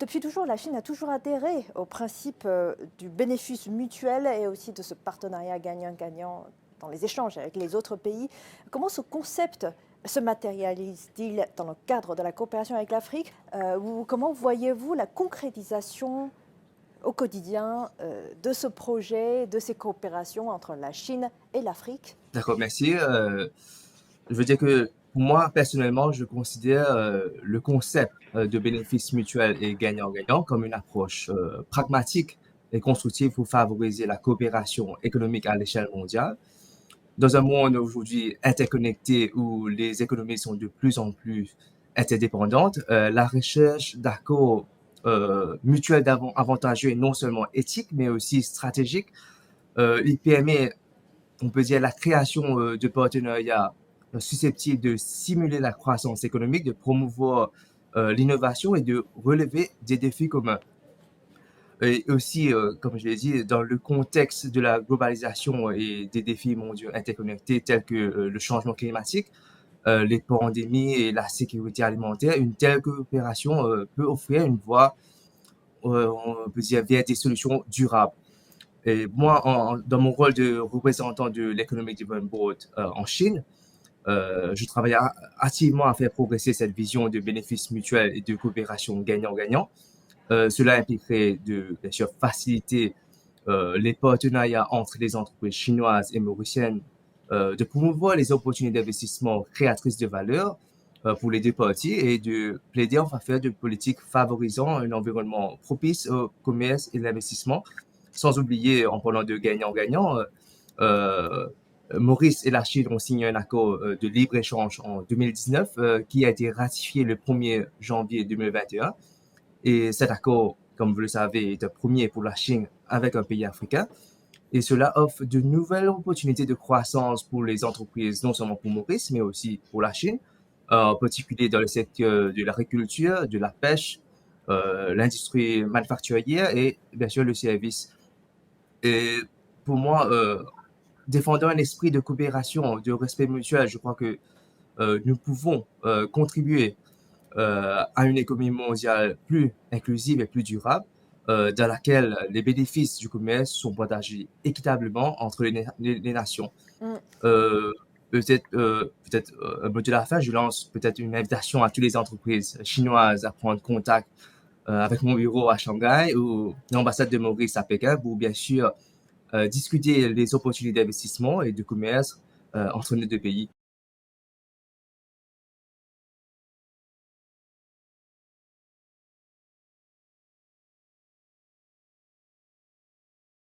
Depuis toujours, la Chine a toujours adhéré au principe du bénéfice mutuel et aussi de ce partenariat gagnant-gagnant dans les échanges avec les autres pays. Comment ce concept se matérialise-t-il dans le cadre de la coopération avec l'Afrique ou comment voyez-vous la concrétisation au quotidien de ce projet, de ces coopérations entre la Chine et l'Afrique? D'accord, merci. Je veux dire que pour moi, personnellement, je considère le concept de bénéfice mutuel et gagnant-gagnant comme une approche pragmatique et constructive pour favoriser la coopération économique à l'échelle mondiale. Dans un monde aujourd'hui interconnecté où les économies sont de plus en plus interdépendantes, la recherche d'accords mutuels avantageux est non seulement éthique, mais aussi stratégique. Il permet, on peut dire, la création de partenariats susceptibles de stimuler la croissance économique, de promouvoir l'innovation et de relever des défis communs. Et aussi, comme je l'ai dit, dans le contexte de la globalisation et des défis mondiaux interconnectés tels que le changement climatique, les pandémies et la sécurité alimentaire, une telle coopération peut offrir une voie, on peut dire, vers des solutions durables. Et moi, dans mon rôle de représentant de l'Economic Development Board en Chine, je travaille activement à faire progresser cette vision de bénéfices mutuels et de coopération gagnant-gagnant. Cela impliquerait de, bien sûr, faciliter les partenariats entre les entreprises chinoises et mauriciennes, de promouvoir les opportunités d'investissement créatrices de valeur pour les deux parties et de plaider en faveur de politiques favorisant un environnement propice au commerce et l'investissement, sans oublier, en parlant de gagnant-gagnant, euh, Maurice et la Chine ont signé un accord de libre-échange en 2019 qui a été ratifié le 1er janvier 2021. Et cet accord, comme vous le savez, est un premier pour la Chine avec un pays africain. Et cela offre de nouvelles opportunités de croissance pour les entreprises, non seulement pour Maurice, mais aussi pour la Chine, en particulier dans le secteur de l'agriculture, de la pêche, l'industrie manufacturière et bien sûr le service. Et pour moi, défendant un esprit de coopération, de respect mutuel, je crois que nous pouvons contribuer à une économie mondiale plus inclusive et plus durable, dans laquelle les bénéfices du commerce sont partagés équitablement entre les nations. Mm. Euh, peut-être un mot de la fin, je lance peut-être une invitation à toutes les entreprises chinoises à prendre contact avec mon bureau à Shanghai ou l'ambassade de Maurice à Pékin pour bien sûr discuter les opportunités d'investissement et de commerce entre nos deux pays.